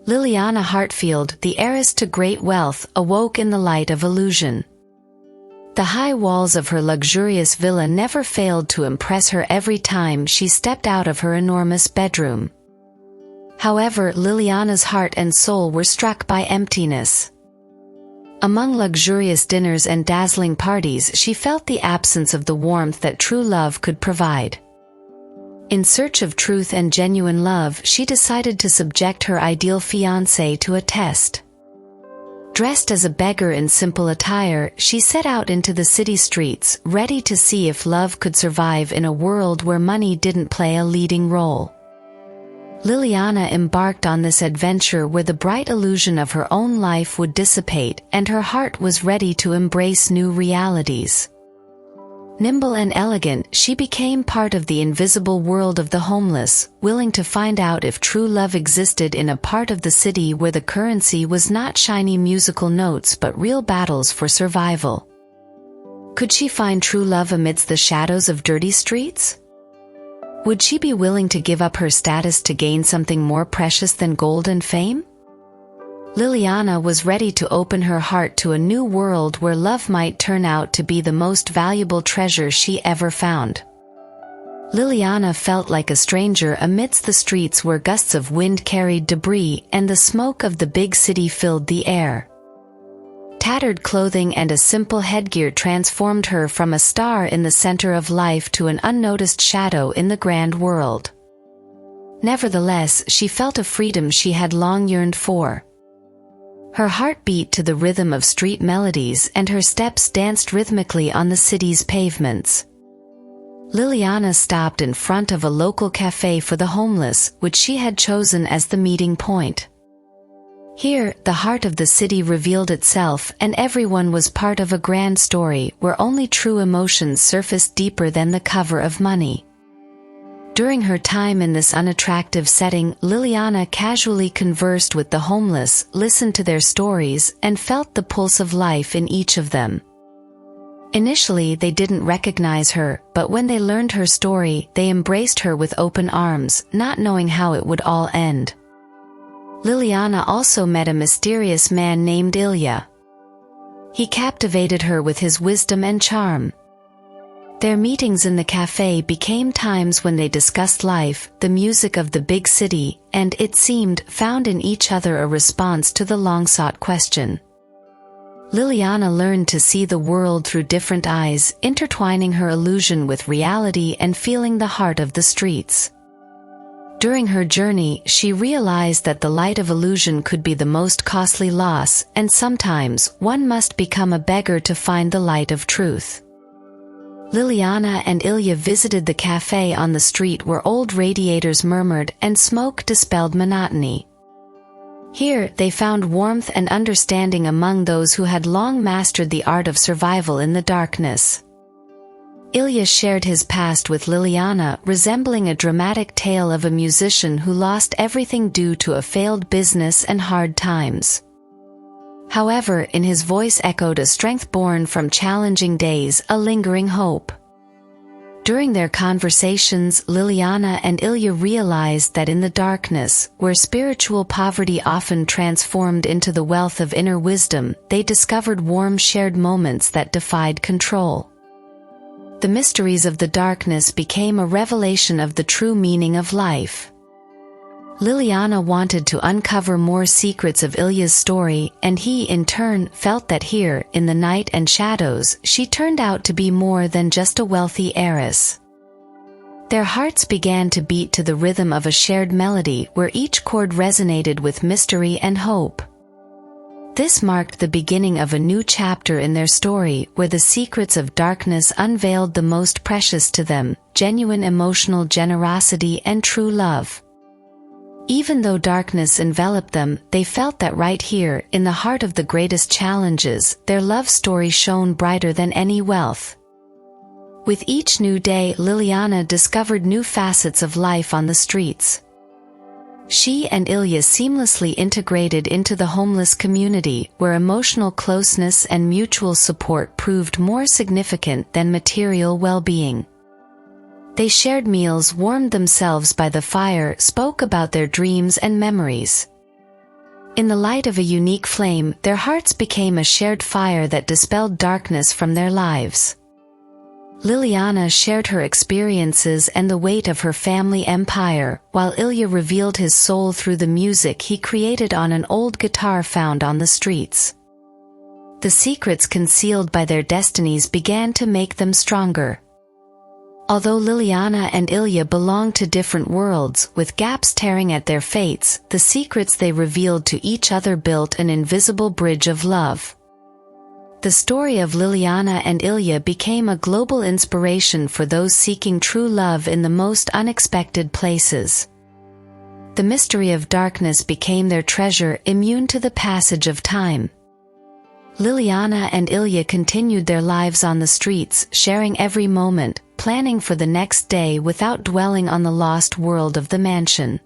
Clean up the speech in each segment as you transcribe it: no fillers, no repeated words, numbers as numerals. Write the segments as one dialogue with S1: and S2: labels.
S1: Liliana Hartfield, the heiress to great wealth, awoke in the light of illusion. The high walls of her luxurious villa never failed to impress her every time she stepped out of her enormous bedroom. However, Liliana's heart and soul were struck by emptiness. Among luxurious dinners and dazzling parties, she felt the absence of the warmth that true love could provide. In search of truth and genuine love, she decided to subject her ideal fiancé to a test. Dressed as a beggar in simple attire, she set out into the city streets, ready to see if love could survive in a world where money didn't play a leading role. Liliana embarked on this adventure where the bright illusion of her own life would dissipate, and her heart was ready to embrace new realities. Nimble and elegant, she became part of the invisible world of the homeless, willing to find out if true love existed in a part of the city where the currency was not shiny musical notes but real battles for survival. Could she find true love amidst the shadows of dirty streets? Would she be willing to give up her status to gain something more precious than gold and fame? Liliana was ready to open her heart to a new world where love might turn out to be the most valuable treasure she ever found. Liliana felt like a stranger amidst the streets where gusts of wind carried debris and the smoke of the big city filled the air. Tattered clothing and a simple headgear transformed her from a star in the center of life to an unnoticed shadow in the grand world. Nevertheless, she felt a freedom she had long yearned for. Her heart beat to the rhythm of street melodies and her steps danced rhythmically on the city's pavements. Liliana stopped in front of a local cafe for the homeless, which she had chosen as the meeting point. Here, the heart of the city revealed itself, and everyone was part of a grand story where only true emotions surfaced deeper than the cover of money. During her time in this unattractive setting, Liliana casually conversed with the homeless, listened to their stories, and felt the pulse of life in each of them. Initially, they didn't recognize her, but when they learned her story, they embraced her with open arms, not knowing how it would all end. Liliana also met a mysterious man named Ilya. He captivated her with his wisdom and charm. Their meetings in the cafe became times when they discussed life, the music of the big city, and, it seemed, found in each other a response to the long-sought question. Liliana learned to see the world through different eyes, intertwining her illusion with reality and feeling the heart of the streets. During her journey, she realized that the light of illusion could be the most costly loss, and sometimes, one must become a beggar to find the light of truth. Liliana and Ilya visited the cafe on the street where old radiators murmured and smoke dispelled monotony. Here, they found warmth and understanding among those who had long mastered the art of survival in the darkness. Ilya shared his past with Liliana, resembling a dramatic tale of a musician who lost everything due to a failed business and hard times. However, in his voice echoed a strength born from challenging days, a lingering hope. During their conversations, Liliana and Ilya realized that in the darkness, where spiritual poverty often transformed into the wealth of inner wisdom, they discovered warm shared moments that defied control. The mysteries of the darkness became a revelation of the true meaning of life. Liliana wanted to uncover more secrets of Ilya's story, and he, in turn, felt that here, in the night and shadows, she turned out to be more than just a wealthy heiress. Their hearts began to beat to the rhythm of a shared melody where each chord resonated with mystery and hope. This marked the beginning of a new chapter in their story where the secrets of darkness unveiled the most precious to them, genuine emotional generosity and true love. Even though darkness enveloped them, they felt that right here, in the heart of the greatest challenges, their love story shone brighter than any wealth. With each new day, Liliana discovered new facets of life on the streets. She and Ilya seamlessly integrated into the homeless community, where emotional closeness and mutual support proved more significant than material well-being. They shared meals, warmed themselves by the fire, spoke about their dreams and memories. In the light of a unique flame, their hearts became a shared fire that dispelled darkness from their lives. Liliana shared her experiences and the weight of her family empire, while Ilya revealed his soul through the music he created on an old guitar found on the streets. The secrets concealed by their destinies began to make them stronger. Although Liliana and Ilya belonged to different worlds, with gaps tearing at their fates, the secrets they revealed to each other built an invisible bridge of love. The story of Liliana and Ilya became a global inspiration for those seeking true love in the most unexpected places. The mystery of darkness became their treasure, immune to the passage of time. Liliana and Ilya continued their lives on the streets, sharing every moment, planning for the next day without dwelling on the lost world of the mansion.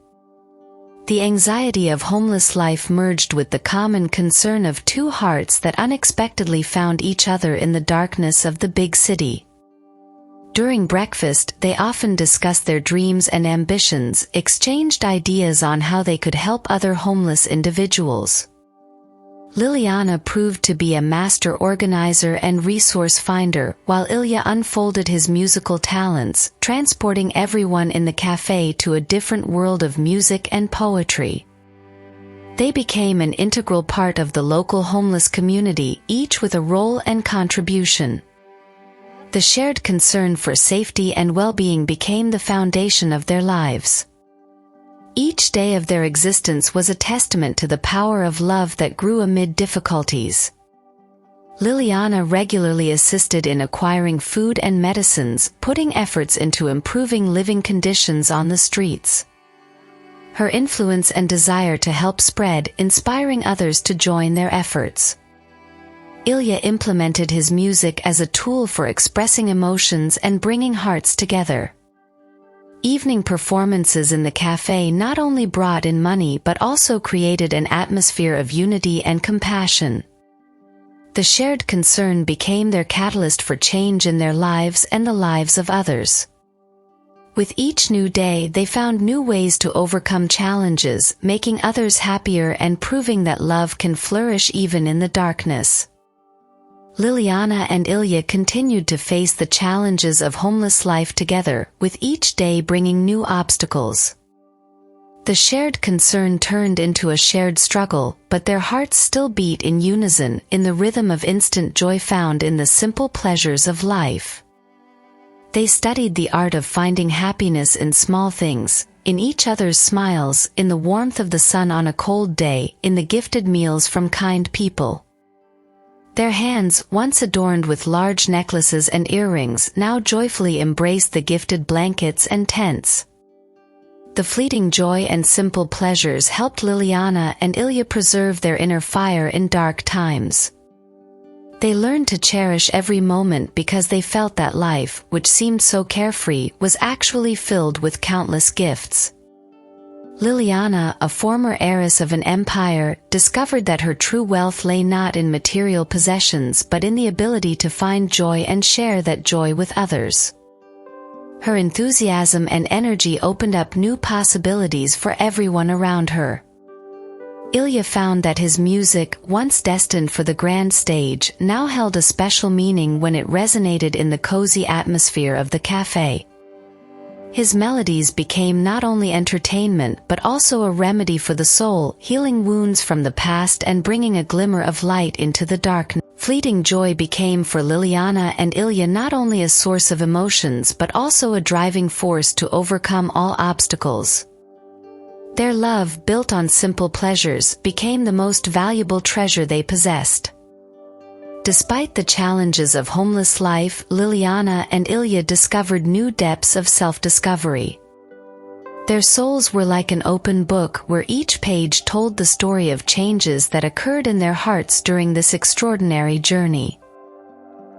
S1: The anxiety of homeless life merged with the common concern of two hearts that unexpectedly found each other in the darkness of the big city. During breakfast, they often discussed their dreams and ambitions, exchanged ideas on how they could help other homeless individuals. Liliana proved to be a master organizer and resource finder, while Ilya unfolded his musical talents, transporting everyone in the cafe to a different world of music and poetry. They became an integral part of the local homeless community, each with a role and contribution. The shared concern for safety and well-being became the foundation of their lives. Each day of their existence was a testament to the power of love that grew amid difficulties. Liliana regularly assisted in acquiring food and medicines, putting efforts into improving living conditions on the streets. Her influence and desire to help spread, inspiring others to join their efforts. Ilya implemented his music as a tool for expressing emotions and bringing hearts together. Evening performances in the cafe not only brought in money but also created an atmosphere of unity and compassion. The shared concern became their catalyst for change in their lives and the lives of others. With each new day, they found new ways to overcome challenges, making others happier and proving that love can flourish even in the darkness. Liliana and Ilya continued to face the challenges of homeless life together, with each day bringing new obstacles. The shared concern turned into a shared struggle, but their hearts still beat in unison, in the rhythm of instant joy found in the simple pleasures of life. They studied the art of finding happiness in small things, in each other's smiles, in the warmth of the sun on a cold day, in the gifted meals from kind people. Their hands, once adorned with large necklaces and earrings, now joyfully embraced the gifted blankets and tents. The fleeting joy and simple pleasures helped Liliana and Ilya preserve their inner fire in dark times. They learned to cherish every moment because they felt that life, which seemed so carefree, was actually filled with countless gifts. Liliana, a former heiress of an empire, discovered that her true wealth lay not in material possessions but in the ability to find joy and share that joy with others. Her enthusiasm and energy opened up new possibilities for everyone around her. Ilya found that his music, once destined for the grand stage, now held a special meaning when it resonated in the cozy atmosphere of the cafe. His melodies became not only entertainment but also a remedy for the soul, healing wounds from the past and bringing a glimmer of light into the darkness. Fleeting joy became for Liliana and Ilya not only a source of emotions but also a driving force to overcome all obstacles. Their love, built on simple pleasures, became the most valuable treasure they possessed. Despite the challenges of homeless life, Liliana and Ilya discovered new depths of self-discovery. Their souls were like an open book where each page told the story of changes that occurred in their hearts during this extraordinary journey.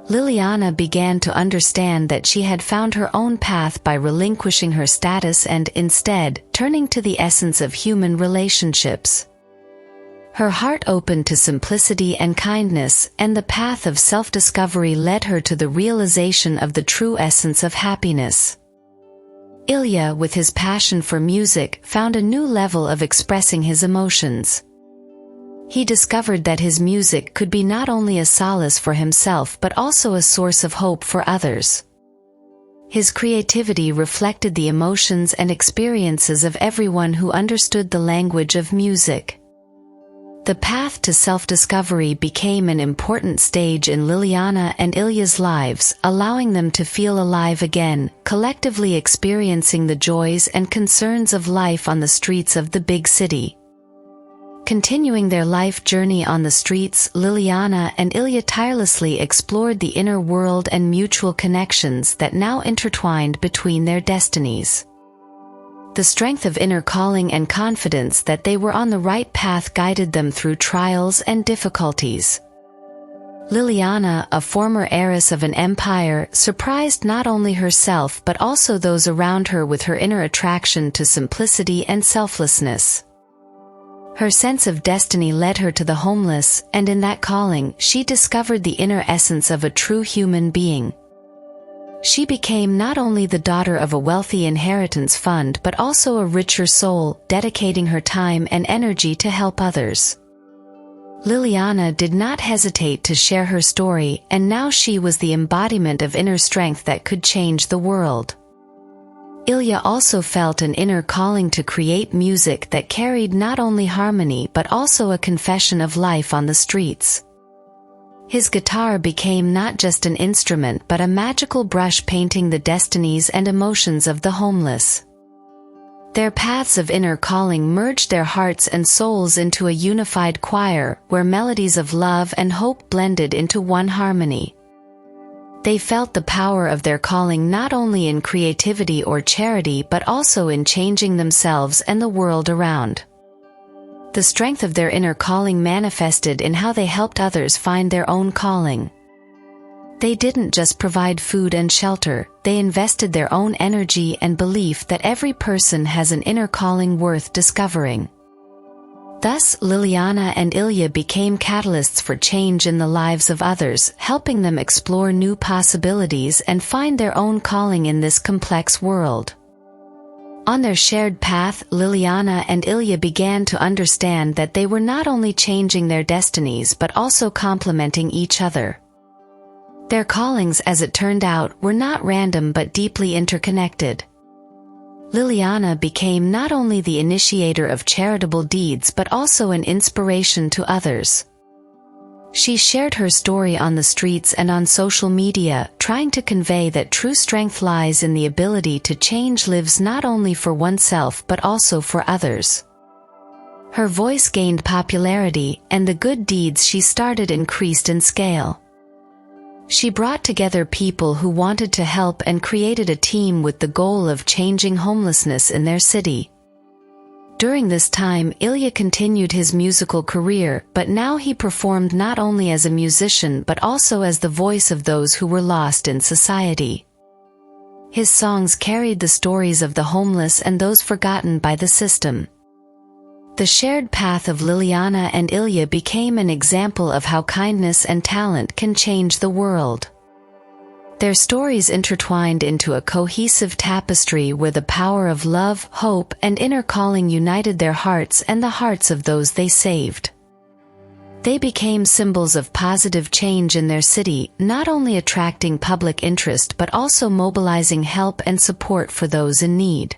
S1: Liliana began to understand that she had found her own path by relinquishing her status and, instead, turning to the essence of human relationships. Her heart opened to simplicity and kindness, and the path of self-discovery led her to the realization of the true essence of happiness. Ilya, with his passion for music, found a new level of expressing his emotions. He discovered that his music could be not only a solace for himself but also a source of hope for others. His creativity reflected the emotions and experiences of everyone who understood the language of music. The path to self-discovery became an important stage in Liliana and Ilya's lives, allowing them to feel alive again, collectively experiencing the joys and concerns of life on the streets of the big city. Continuing their life journey on the streets, Liliana and Ilya tirelessly explored the inner world and mutual connections that now intertwined between their destinies. The strength of inner calling and confidence that they were on the right path guided them through trials and difficulties. Liliana, a former heiress of an empire, surprised not only herself but also those around her with her inner attraction to simplicity and selflessness. Her sense of destiny led her to the homeless, and in that calling, she discovered the inner essence of a true human being. She became not only the daughter of a wealthy inheritance fund but also a richer soul, dedicating her time and energy to help others. Liliana did not hesitate to share her story, and now she was the embodiment of inner strength that could change the world. Ilya also felt an inner calling to create music that carried not only harmony but also a confession of life on the streets. His guitar became not just an instrument but a magical brush painting the destinies and emotions of the homeless. Their paths of inner calling merged their hearts and souls into a unified choir, where melodies of love and hope blended into one harmony. They felt the power of their calling not only in creativity or charity but also in changing themselves and the world around. The strength of their inner calling manifested in how they helped others find their own calling. They didn't just provide food and shelter, they invested their own energy and belief that every person has an inner calling worth discovering. Thus, Liliana and Ilya became catalysts for change in the lives of others, helping them explore new possibilities and find their own calling in this complex world. On their shared path, Liliana and Ilya began to understand that they were not only changing their destinies but also complementing each other. Their callings, as it turned out, were not random but deeply interconnected. Liliana became not only the initiator of charitable deeds but also an inspiration to others. She shared her story on the streets and on social media, trying to convey that true strength lies in the ability to change lives not only for oneself but also for others. Her voice gained popularity, and the good deeds she started increased in scale. She brought together people who wanted to help and created a team with the goal of changing homelessness in their city. During this time, Ilya continued his musical career, but now he performed not only as a musician but also as the voice of those who were lost in society. His songs carried the stories of the homeless and those forgotten by the system. The shared path of Liliana and Ilya became an example of how kindness and talent can change the world. Their stories intertwined into a cohesive tapestry where the power of love, hope, and inner calling united their hearts and the hearts of those they saved. They became symbols of positive change in their city, not only attracting public interest but also mobilizing help and support for those in need.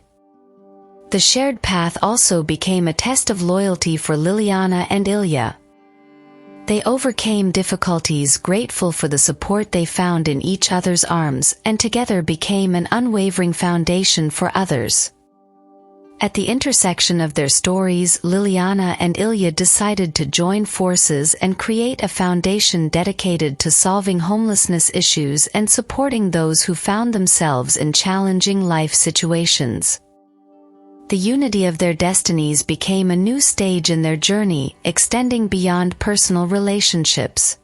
S1: The shared path also became a test of loyalty for Liliana and Ilya. They overcame difficulties, grateful for the support they found in each other's arms, and together became an unwavering foundation for others. At the intersection of their stories, Liliana and Ilya decided to join forces and create a foundation dedicated to solving homelessness issues and supporting those who found themselves in challenging life situations. The unity of their destinies became a new stage in their journey, extending beyond personal relationships.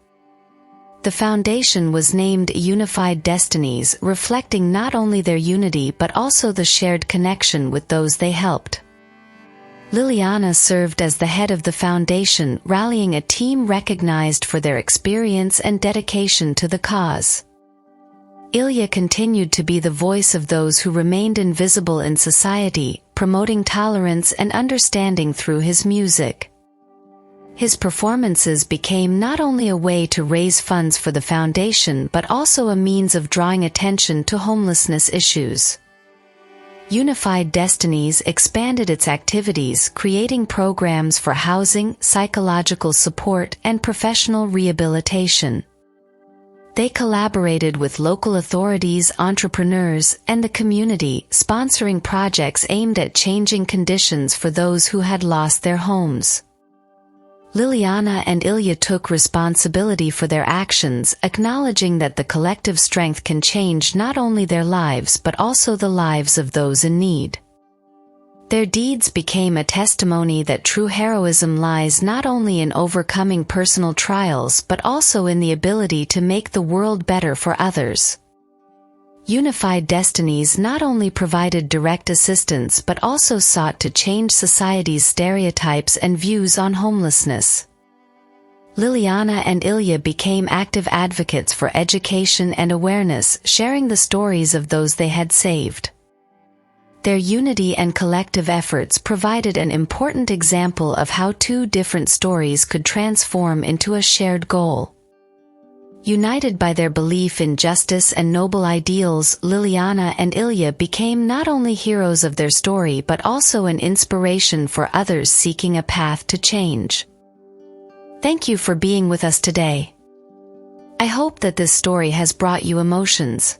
S1: The foundation was named Unified Destinies, reflecting not only their unity but also the shared connection with those they helped. Liliana served as the head of the foundation, rallying a team recognized for their experience and dedication to the cause. Ilya continued to be the voice of those who remained invisible in society, promoting tolerance and understanding through his music. His performances became not only a way to raise funds for the foundation but also a means of drawing attention to homelessness issues. Unified Destinies expanded its activities, creating programs for housing, psychological support, and professional rehabilitation. They collaborated with local authorities, entrepreneurs, and the community, sponsoring projects aimed at changing conditions for those who had lost their homes. Liliana and Ilya took responsibility for their actions, acknowledging that the collective strength can change not only their lives but also the lives of those in need. Their deeds became a testimony that true heroism lies not only in overcoming personal trials but also in the ability to make the world better for others. Unified Destinies not only provided direct assistance but also sought to change society's stereotypes and views on homelessness. Liliana and Ilya became active advocates for education and awareness, sharing the stories of those they had saved. Their unity and collective efforts provided an important example of how two different stories could transform into a shared goal. United by their belief in justice and noble ideals, Liliana and Ilya became not only heroes of their story but also an inspiration for others seeking a path to change. Thank you for being with us today. I hope that this story has brought you emotions.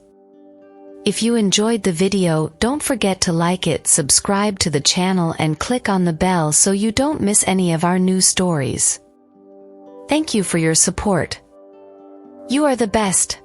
S1: If you enjoyed the video, don't forget to like it, subscribe to the channel, and click on the bell so you don't miss any of our new stories. Thank you for your support. You are the best.